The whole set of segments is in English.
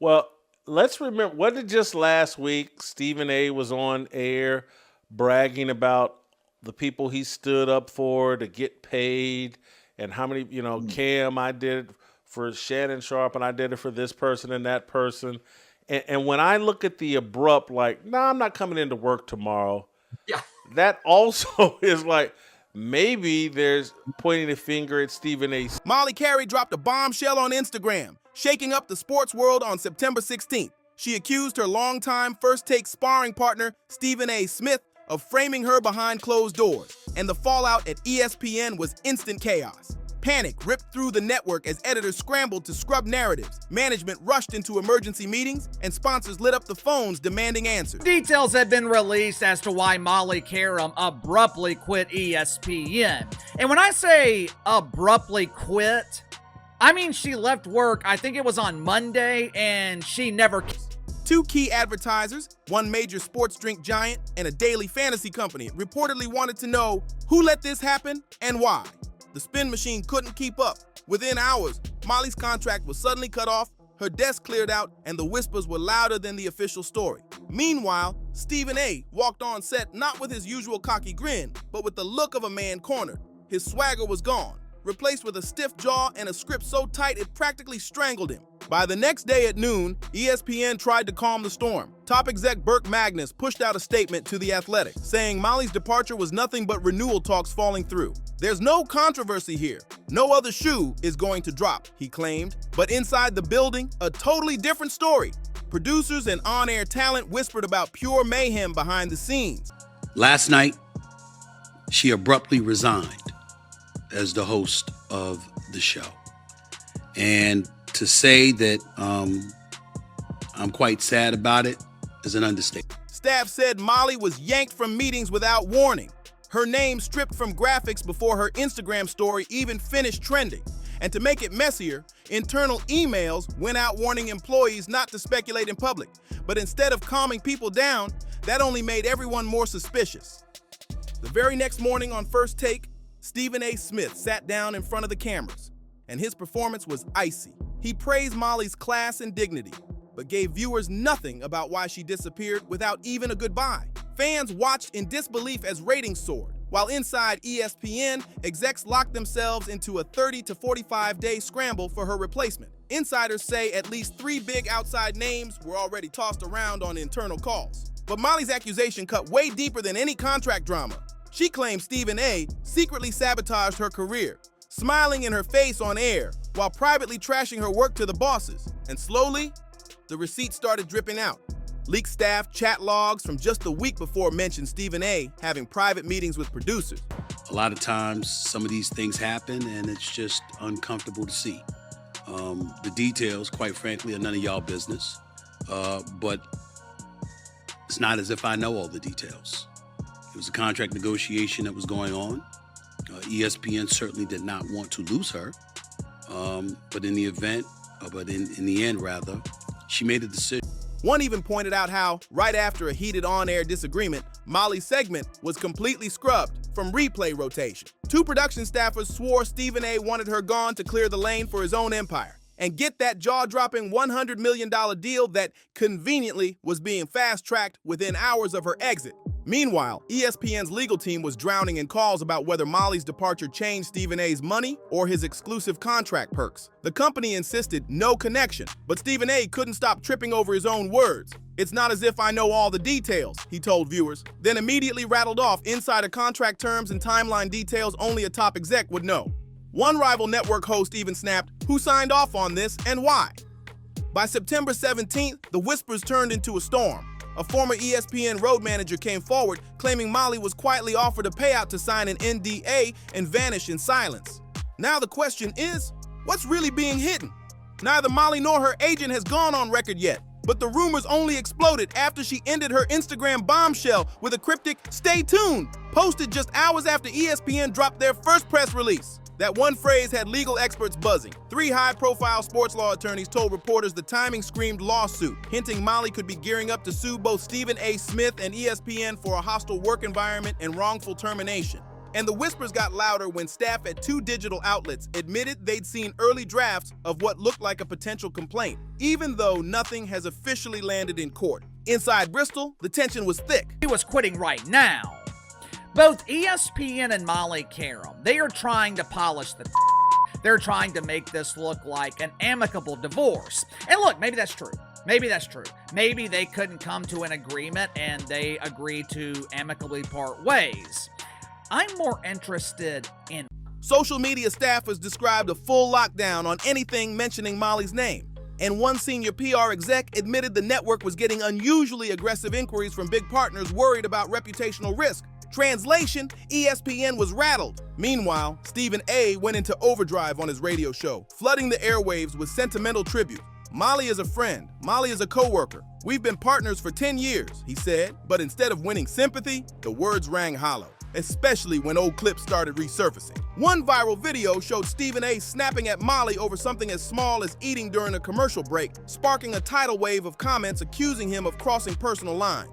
Well, let's remember what did just last week Stephen A was on air bragging about the people he stood up for to get paid and how many, Cam, I did it for Shannon Sharp and I did it for this person and that person. And when I look at the abrupt, like, no, I'm not coming into work tomorrow, Yeah. that also is like, maybe there's pointing the finger at Stephen A. Molly Carey dropped a bombshell on Instagram, shaking up the sports world on September 16th. She accused her longtime First Take sparring partner, Stephen A. Smith, of framing her behind closed doors, and the fallout at ESPN was instant chaos. Panic ripped through the network as editors scrambled to scrub narratives, management rushed into emergency meetings, and sponsors lit up the phones demanding answers. Details have been released as to why Molly Qerim abruptly quit ESPN. And when I say abruptly quit, I mean she left work, I think it was on Monday, and she never... Two key advertisers, one major sports drink giant and a daily fantasy company, reportedly wanted to know who let this happen and why. The spin machine couldn't keep up. Within hours, Molly's contract was suddenly cut off, her desk cleared out, and the whispers were louder than the official story. Meanwhile, Stephen A. walked on set not with his usual cocky grin, but with the look of a man cornered. His swagger was gone, replaced with a stiff jaw and a script so tight it practically strangled him. By the next day at noon, ESPN tried to calm the storm. Top exec Burke Magnus pushed out a statement to The Athletic, saying Molly's departure was nothing but renewal talks falling through. There's no controversy here. No other shoe is going to drop, he claimed. But inside the building, a totally different story. Producers and on-air talent whispered about pure mayhem behind the scenes. Last night, she abruptly resigned as the host of the show. And to say that I'm quite sad about it is an understatement. Staff said Molly was yanked from meetings without warning. Her name stripped from graphics before her Instagram story even finished trending. And to make it messier, internal emails went out warning employees not to speculate in public. But instead of calming people down, that only made everyone more suspicious. The very next morning on First Take, Stephen A. Smith sat down in front of the cameras, and his performance was icy. He praised Molly's class and dignity, but gave viewers nothing about why she disappeared without even a goodbye. Fans watched in disbelief as ratings soared, while inside ESPN, execs locked themselves into a 30 to 45-day scramble for her replacement. Insiders say at least 3 big outside names were already tossed around on internal calls. But Molly's accusation cut way deeper than any contract drama. She claimed Stephen A. secretly sabotaged her career, smiling in her face on air while privately trashing her work to the bosses. And slowly, the receipts started dripping out. Leaked staff chat logs from just a week before mentioned Stephen A. having private meetings with producers. A lot of times, some of these things happen, and it's just uncomfortable to see. The details, quite frankly, are none of y'all business. But it's not as if I know all the details. It was a contract negotiation that was going on. ESPN certainly did not want to lose her. But in the end, she made a decision. One even pointed out how, right after a heated on-air disagreement, Molly's segment was completely scrubbed from replay rotation. 2 production staffers swore Stephen A. wanted her gone to clear the lane for his own empire and get that jaw-dropping $100 million deal that conveniently was being fast-tracked within hours of her exit. Meanwhile, ESPN's legal team was drowning in calls about whether Molly's departure changed Stephen A.'s money or his exclusive contract perks. The company insisted no connection, but Stephen A. couldn't stop tripping over his own words. "It's not as if I know all the details," he told viewers, then immediately rattled off insider contract terms and timeline details only a top exec would know. One rival network host even snapped, "Who signed off on this and why?" By September 17th, the whispers turned into a storm. A former ESPN road manager came forward claiming Molly was quietly offered a payout to sign an NDA and vanish in silence. Now the question is, what's really being hidden? Neither Molly nor her agent has gone on record yet, but the rumors only exploded after she ended her Instagram bombshell with a cryptic "Stay tuned," posted just hours after ESPN dropped their first press release. That one phrase had legal experts buzzing. 3 high-profile sports law attorneys told reporters the timing screamed lawsuit, hinting Molly could be gearing up to sue both Stephen A. Smith and ESPN for a hostile work environment and wrongful termination. And the whispers got louder when staff at 2 digital outlets admitted they'd seen early drafts of what looked like a potential complaint, even though nothing has officially landed in court. Inside Bristol, the tension was thick. He was quitting right now. Both ESPN and Molly Qerim, they are trying to polish the They're trying to make this look like an amicable divorce. And look, maybe that's true. Maybe that's true. Maybe they couldn't come to an agreement and they agreed to amicably part ways. I'm more interested in... Social media staffers described a full lockdown on anything mentioning Molly's name. And one senior PR exec admitted the network was getting unusually aggressive inquiries from big partners worried about reputational risk. Translation, ESPN was rattled. Meanwhile, Stephen A. went into overdrive on his radio show, flooding the airwaves with sentimental tribute. Molly is a friend. Molly is a coworker. We've been partners for 10 years, he said. But instead of winning sympathy, the words rang hollow, especially when old clips started resurfacing. One viral video showed Stephen A. snapping at Molly over something as small as eating during a commercial break, sparking a tidal wave of comments accusing him of crossing personal lines.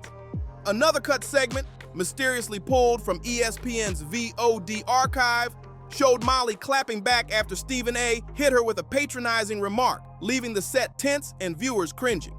Another cut segment, mysteriously pulled from ESPN's VOD archive, showed Molly clapping back after Stephen A. hit her with a patronizing remark, leaving the set tense and viewers cringing.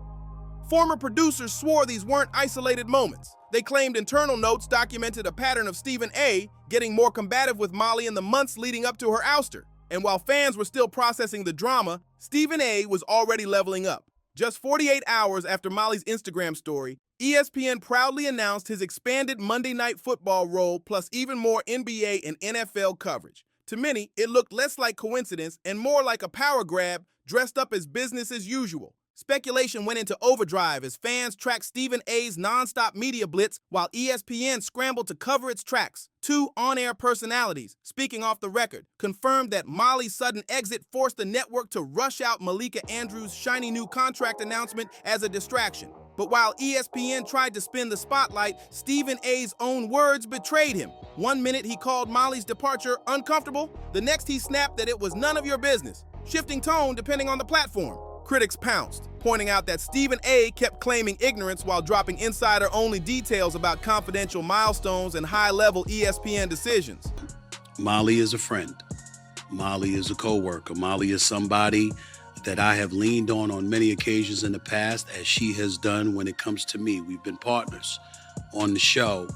Former producers swore these weren't isolated moments. They claimed internal notes documented a pattern of Stephen A. getting more combative with Molly in the months leading up to her ouster. And while fans were still processing the drama, Stephen A. was already leveling up. Just 48 hours after Molly's Instagram story, ESPN proudly announced his expanded Monday Night Football role plus even more NBA and NFL coverage. To many, it looked less like coincidence and more like a power grab dressed up as business as usual. Speculation went into overdrive as fans tracked Stephen A.'s nonstop media blitz while ESPN scrambled to cover its tracks. 2 on-air personalities, speaking off the record, confirmed that Molly's sudden exit forced the network to rush out Malika Andrews' shiny new contract announcement as a distraction. But while ESPN tried to spin the spotlight, Stephen A.'s own words betrayed him. One minute he called Molly's departure uncomfortable, the next he snapped that it was none of your business, shifting tone depending on the platform. Critics pounced, pointing out that Stephen A. kept claiming ignorance while dropping insider-only details about confidential milestones and high-level ESPN decisions. Molly is a friend. Molly is a coworker. Molly is somebody that I have leaned on many occasions in the past, as she has done when it comes to me. We've been partners on the show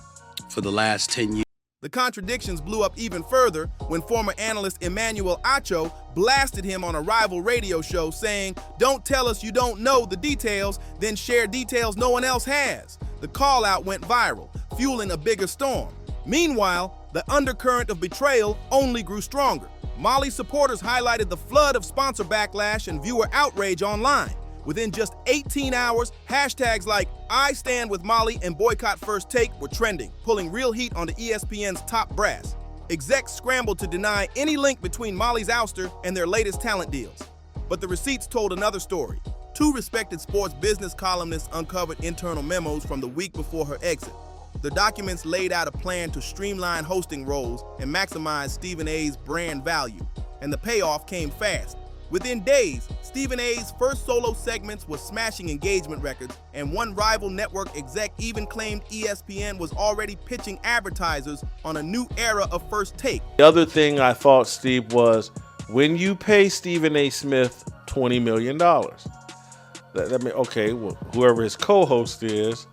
for the last 10 years. The contradictions blew up even further when former analyst Emmanuel Acho blasted him on a rival radio show saying, "Don't tell us you don't know the details, then share details no one else has." The call-out went viral, fueling a bigger storm. Meanwhile, the undercurrent of betrayal only grew stronger. Molly's supporters highlighted the flood of sponsor backlash and viewer outrage online. Within just 18 hours, hashtags like "I stand with Molly" and "Boycott First Take" were trending, pulling real heat onto ESPN's top brass. Execs scrambled to deny any link between Molly's ouster and their latest talent deals. But the receipts told another story. 2 respected sports business columnists uncovered internal memos from the week before her exit. The documents laid out a plan to streamline hosting roles and maximize Stephen A.'s brand value. And the payoff came fast. Within days, Stephen A.'s first solo segments were smashing engagement records, and one rival network exec even claimed ESPN was already pitching advertisers on a new era of First Take. The other thing I thought, Steve, was when you pay Stephen A. Smith $20 million, that means, okay, well, whoever his co-host is,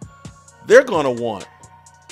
they're going to want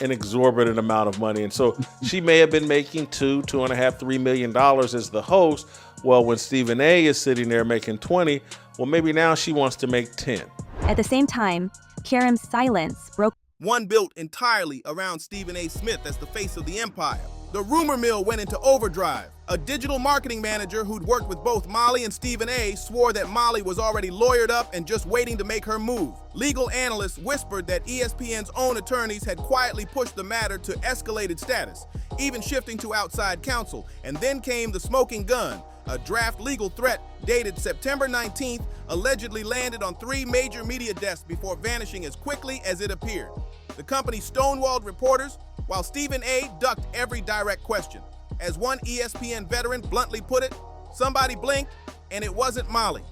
an exorbitant amount of money. And so she may have been making $2.5, $3 million as the host. Well, when Stephen A. is sitting there making 20, well, maybe now she wants to make 10. At the same time, Qerim's silence broke. One built entirely around Stephen A. Smith as the face of the empire. The rumor mill went into overdrive. A digital marketing manager who'd worked with both Molly and Stephen A. swore that Molly was already lawyered up and just waiting to make her move. Legal analysts whispered that ESPN's own attorneys had quietly pushed the matter to escalated status, even shifting to outside counsel. And then came the smoking gun. A draft legal threat dated September 19th allegedly landed on 3 major media desks before vanishing as quickly as it appeared. The company stonewalled reporters, while Stephen A. ducked every direct question. As one ESPN veteran bluntly put it, somebody blinked, and it wasn't Molly.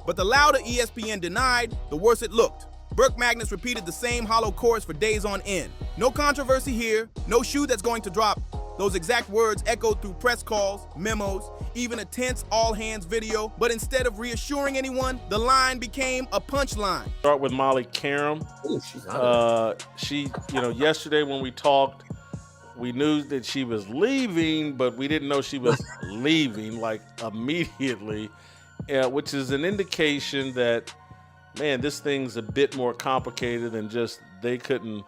But the louder ESPN denied, the worse it looked. Burke Magnus repeated the same hollow chorus for days on end. No controversy here, no shoe that's going to drop. Those exact words echoed through press calls, memos, even a tense all-hands video. But instead of reassuring anyone, the line became a punchline. Start with Molly Qerim. Ooh, she's out of there. She, yesterday when we talked, we knew that she was leaving, but we didn't know she was leaving like immediately, which is an indication that, man, this thing's a bit more complicated than just they couldn't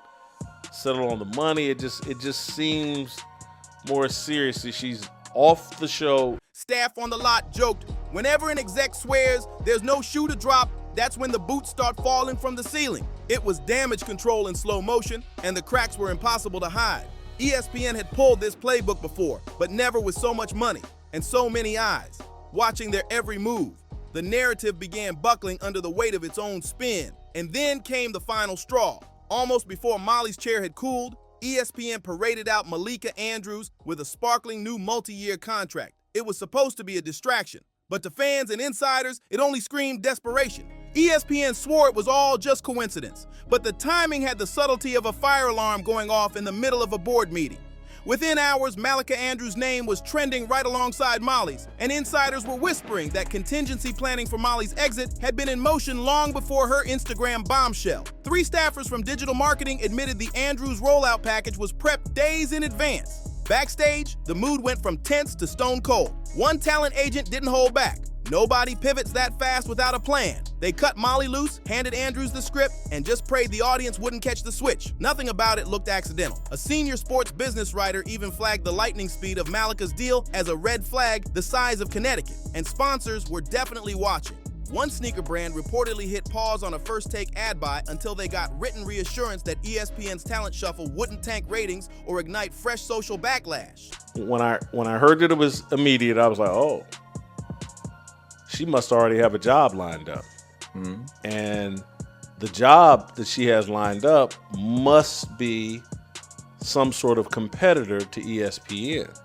settle on the money. It just seems more seriously. She's off the show. Staff on the lot joked, whenever an exec swears there's no shoe to drop, that's when the boots start falling from the ceiling. It was damage control in slow motion, and the cracks were impossible to hide. ESPN had pulled this playbook before, but never with so much money and so many eyes, watching their every move. The narrative began buckling under the weight of its own spin, and then came the final straw. Almost before Molly's chair had cooled, ESPN paraded out Malika Andrews with a sparkling new multi-year contract. It was supposed to be a distraction, but to fans and insiders, it only screamed desperation. ESPN swore it was all just coincidence, but the timing had the subtlety of a fire alarm going off in the middle of a board meeting. Within hours, Malika Andrews' name was trending right alongside Molly's, and insiders were whispering that contingency planning for Molly's exit had been in motion long before her Instagram bombshell. 3 staffers from digital marketing admitted the Andrews rollout package was prepped days in advance. Backstage, the mood went from tense to stone cold. One talent agent didn't hold back. Nobody pivots that fast without a plan. They cut Molly loose, handed Andrews the script, and just prayed the audience wouldn't catch the switch. Nothing about it looked accidental. A senior sports business writer even flagged the lightning speed of Malika's deal as a red flag the size of Connecticut, and sponsors were definitely watching. One sneaker brand reportedly hit pause on a first-take ad buy until they got written reassurance that ESPN's talent shuffle wouldn't tank ratings or ignite fresh social backlash. When I heard that it was immediate, I was like, oh, she must already have a job lined up. Mm-hmm. And the job that she has lined up must be some sort of competitor to ESPN.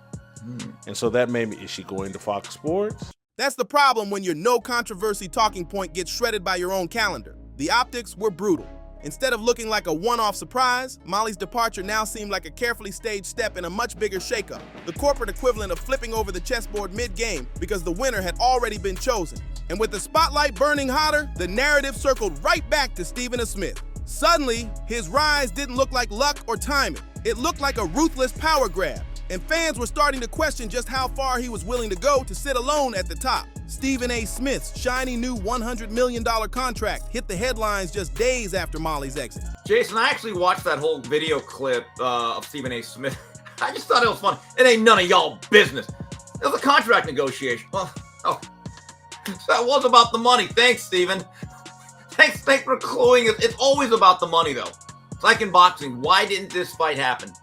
Mm-hmm. And so that made me, is she going to Fox Sports? That's the problem when your no controversy talking point gets shredded by your own calendar. The optics were brutal. Instead of looking like a one-off surprise, Molly's departure now seemed like a carefully staged step in a much bigger shakeup, the corporate equivalent of flipping over the chessboard mid-game because the winner had already been chosen. And with the spotlight burning hotter, the narrative circled right back to Stephen A. Smith. Suddenly, his rise didn't look like luck or timing. It looked like a ruthless power grab, and fans were starting to question just how far he was willing to go to sit alone at the top. Stephen A. Smith's shiny new $100 million contract hit the headlines just days after Molly's exit. Jason, I actually watched that whole video clip of Stephen A. Smith. I just thought it was funny. It ain't none of y'all business. It was a contract negotiation. Well, so that was about the money. Thanks, Stephen. Thanks for cluing it. It's always about the money, though. It's like in boxing. Why didn't this fight happen?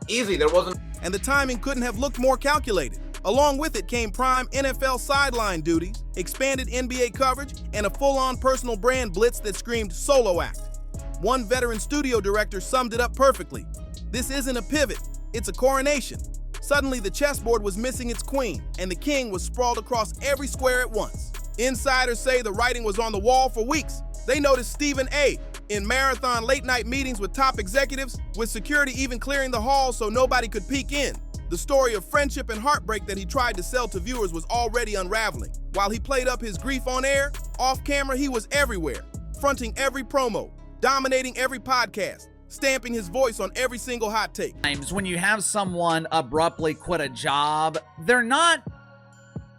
Easy. There wasn't. And the timing couldn't have looked more calculated. Along with it came prime NFL sideline duties, expanded NBA coverage, and a full-on personal brand blitz that screamed solo act. One veteran studio director summed it up perfectly. This isn't a pivot, it's a coronation. Suddenly the chessboard was missing its queen, and the king was sprawled across every square at once. Insiders say the writing was on the wall for weeks. They noticed Stephen A. in marathon late-night meetings with top executives, with security even clearing the hall so nobody could peek in. The story of friendship and heartbreak that he tried to sell to viewers was already unraveling. While he played up his grief on air, off camera he was everywhere, fronting every promo, dominating every podcast, stamping his voice on every single hot take. When you have someone abruptly quit a job, they're not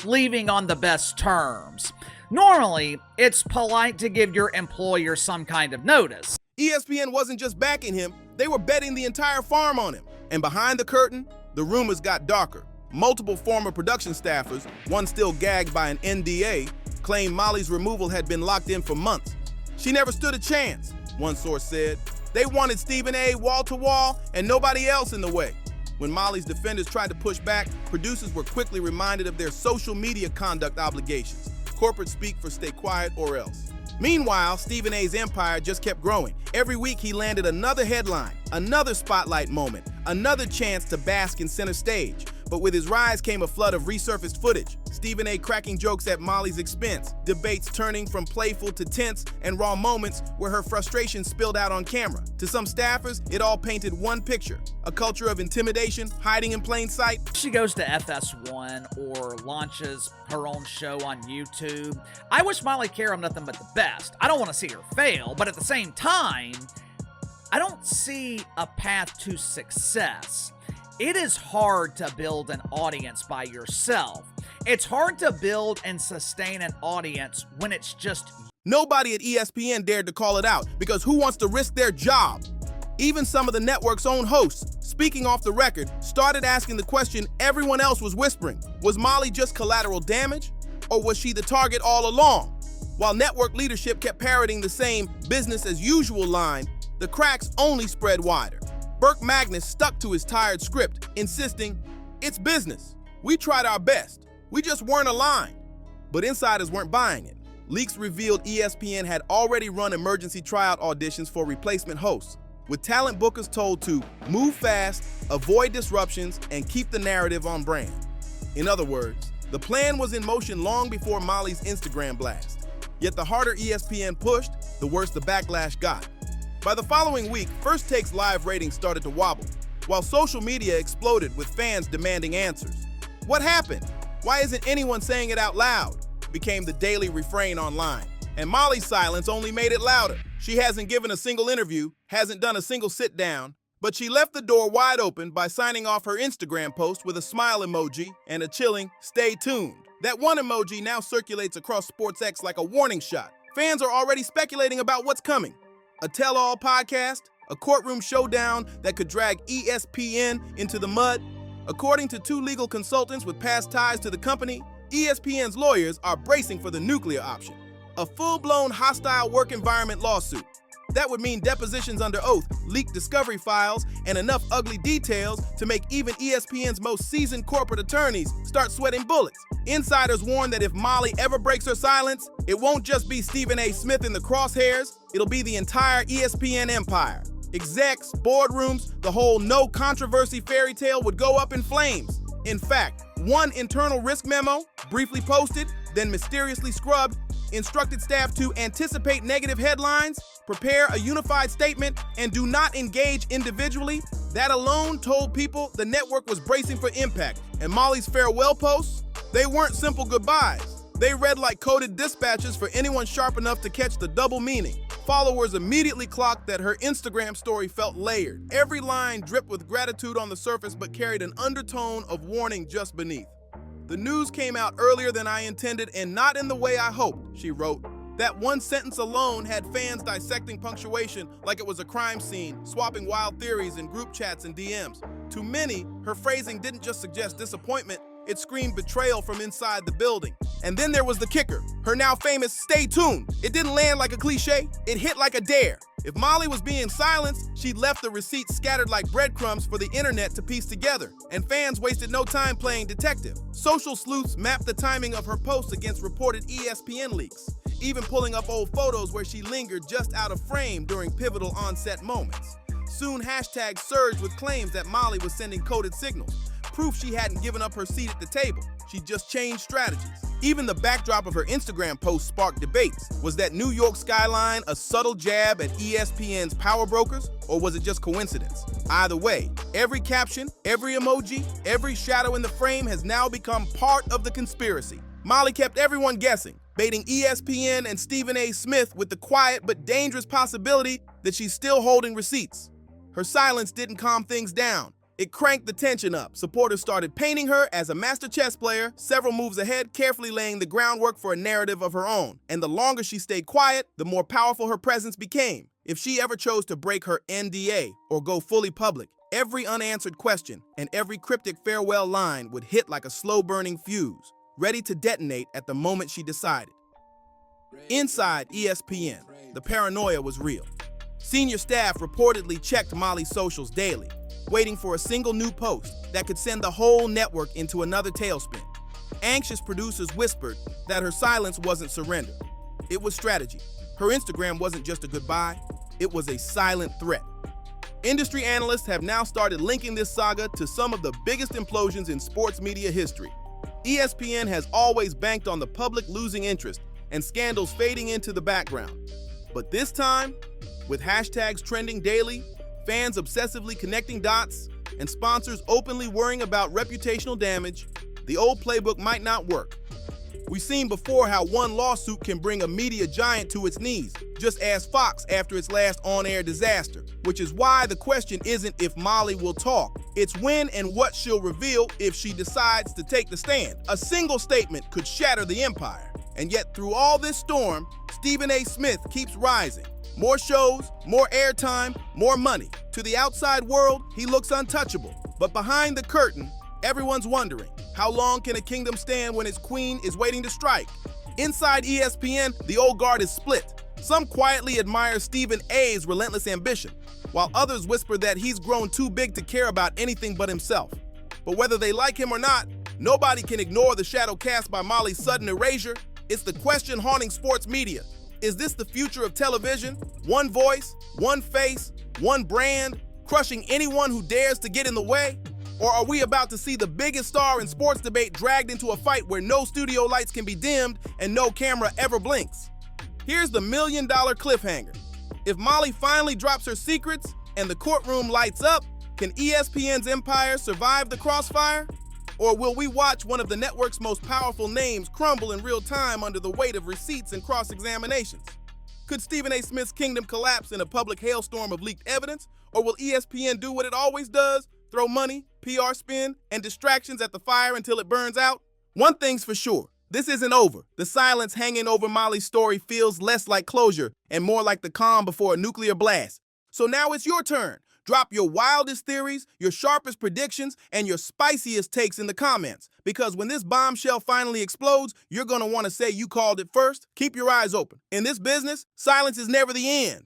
leaving on the best terms. Normally, it's polite to give your employer some kind of notice. ESPN wasn't just backing him, they were betting the entire farm on him. And behind the curtain, the rumors got darker. Multiple former production staffers, one still gagged by an NDA, claimed Molly's removal had been locked in for months. She never stood a chance, one source said. They wanted Stephen A. wall to wall and nobody else in the way. When Molly's defenders tried to push back, producers were quickly reminded of their social media conduct obligations. Corporate speak for stay quiet or else. Meanwhile, Stephen A.'s empire just kept growing. Every week he landed another headline, another spotlight moment, another chance to bask in center stage. But with his rise came a flood of resurfaced footage. Stephen A. cracking jokes at Molly's expense, debates turning from playful to tense, and raw moments where her frustration spilled out on camera. To some staffers, it all painted one picture: a culture of intimidation, hiding in plain sight. She goes to FS1 or launches her own show on YouTube. I wish Molly Qerim nothing but the best. I don't want to see her fail, but at the same time, I don't see a path to success. It is hard to build an audience by yourself. It's hard to build and sustain an audience when it's just you. Nobody at ESPN dared to call it out because who wants to risk their job? Even some of the network's own hosts, speaking off the record, started asking the question everyone else was whispering. Was Molly just collateral damage, or was she the target all along? While network leadership kept parroting the same business as usual line, the cracks only spread wider. Burke Magnus stuck to his tired script, insisting, "It's business. We tried our best. We just weren't aligned." But insiders weren't buying it. Leaks revealed ESPN had already run emergency tryout auditions for replacement hosts, with talent bookers told to move fast, avoid disruptions, and keep the narrative on brand. In other words, the plan was in motion long before Molly's Instagram blast. Yet the harder ESPN pushed, the worse the backlash got. By the following week, First Take's live ratings started to wobble, while social media exploded with fans demanding answers. What happened? Why isn't anyone saying it out loud? Became the daily refrain online. And Molly's silence only made it louder. She hasn't given a single interview, hasn't done a single sit down, but she left the door wide open by signing off her Instagram post with a smile emoji and a chilling "stay tuned." That one emoji now circulates across SportsX like a warning shot. Fans are already speculating about what's coming. A tell-all podcast, a courtroom showdown that could drag ESPN into the mud. According to two legal consultants with past ties to the company, ESPN's lawyers are bracing for the nuclear option, a full-blown hostile work environment lawsuit. That would mean depositions under oath, leaked discovery files, and enough ugly details to make even ESPN's most seasoned corporate attorneys start sweating bullets. Insiders warn that if Molly ever breaks her silence, it won't just be Stephen A. Smith in the crosshairs, it'll be the entire ESPN empire. Execs, boardrooms, the whole no controversy fairy tale would go up in flames. In fact, one internal risk memo, briefly posted, then mysteriously scrubbed, instructed staff to anticipate negative headlines, prepare a unified statement, and do not engage individually. That alone told people the network was bracing for impact. And Molly's farewell posts, they weren't simple goodbyes. They read like coded dispatches for anyone sharp enough to catch the double meaning. Followers immediately clocked that her Instagram story felt layered. Every line dripped with gratitude on the surface but carried an undertone of warning just beneath. "The news came out earlier than I intended and not in the way I hoped," she wrote. That one sentence alone had fans dissecting punctuation like it was a crime scene, swapping wild theories in group chats and DMs. To many, her phrasing didn't just suggest disappointment, it screamed betrayal from inside the building. And then there was the kicker, her now famous "stay tuned." It didn't land like a cliche, it hit like a dare. If Molly was being silenced, she'd left the receipts scattered like breadcrumbs for the internet to piece together, and fans wasted no time playing detective. Social sleuths mapped the timing of her posts against reported ESPN leaks, even pulling up old photos where she lingered just out of frame during pivotal on-set moments. Soon hashtags surged with claims that Molly was sending coded signals, proof she hadn't given up her seat at the table. She just changed strategies. Even the backdrop of her Instagram post sparked debates. Was that New York skyline a subtle jab at ESPN's power brokers, or was it just coincidence? Either way, every caption, every emoji, every shadow in the frame has now become part of the conspiracy. Molly kept everyone guessing, baiting ESPN and Stephen A. Smith with the quiet but dangerous possibility that she's still holding receipts. Her silence didn't calm things down. It cranked the tension up. Supporters started painting her as a master chess player, several moves ahead, carefully laying the groundwork for a narrative of her own. And the longer she stayed quiet, the more powerful her presence became. If she ever chose to break her NDA or go fully public, every unanswered question and every cryptic farewell line would hit like a slow-burning fuse, ready to detonate at the moment she decided. Inside ESPN, the paranoia was real. Senior staff reportedly checked Molly's socials daily, waiting for a single new post that could send the whole network into another tailspin. Anxious producers whispered that her silence wasn't surrender. It was strategy. Her Instagram wasn't just a goodbye, it was a silent threat. Industry analysts have now started linking this saga to some of the biggest implosions in sports media history. ESPN has always banked on the public losing interest and scandals fading into the background. But this time, with hashtags trending daily, fans obsessively connecting dots, and sponsors openly worrying about reputational damage, the old playbook might not work. We've seen before how one lawsuit can bring a media giant to its knees. Just ask Fox after its last on-air disaster, which is why the question isn't if Molly will talk. It's when and what she'll reveal if she decides to take the stand. A single statement could shatter the empire. And yet through all this storm, Stephen A. Smith keeps rising. More shows, more airtime, more money. To the outside world, he looks untouchable. But behind the curtain, everyone's wondering, how long can a kingdom stand when its queen is waiting to strike? Inside ESPN, the old guard is split. Some quietly admire Stephen A's relentless ambition, while others whisper that he's grown too big to care about anything but himself. But whether they like him or not, nobody can ignore the shadow cast by Molly's sudden erasure. It's the question haunting sports media. Is this the future of television? One voice, one face, one brand, crushing anyone who dares to get in the way? Or are we about to see the biggest star in sports debate dragged into a fight where no studio lights can be dimmed and no camera ever blinks? Here's the million-dollar cliffhanger. If Molly finally drops her secrets and the courtroom lights up, can ESPN's empire survive the crossfire? Or will we watch one of the network's most powerful names crumble in real time under the weight of receipts and cross-examinations? Could Stephen A. Smith's kingdom collapse in a public hailstorm of leaked evidence? Or will ESPN do what it always does? Throw money, PR spin, and distractions at the fire until it burns out? One thing's for sure, this isn't over. The silence hanging over Molly's story feels less like closure and more like the calm before a nuclear blast. So now it's your turn. Drop your wildest theories, your sharpest predictions, and your spiciest takes in the comments. Because when this bombshell finally explodes, you're going to want to say you called it first. Keep your eyes open. In this business, silence is never the end.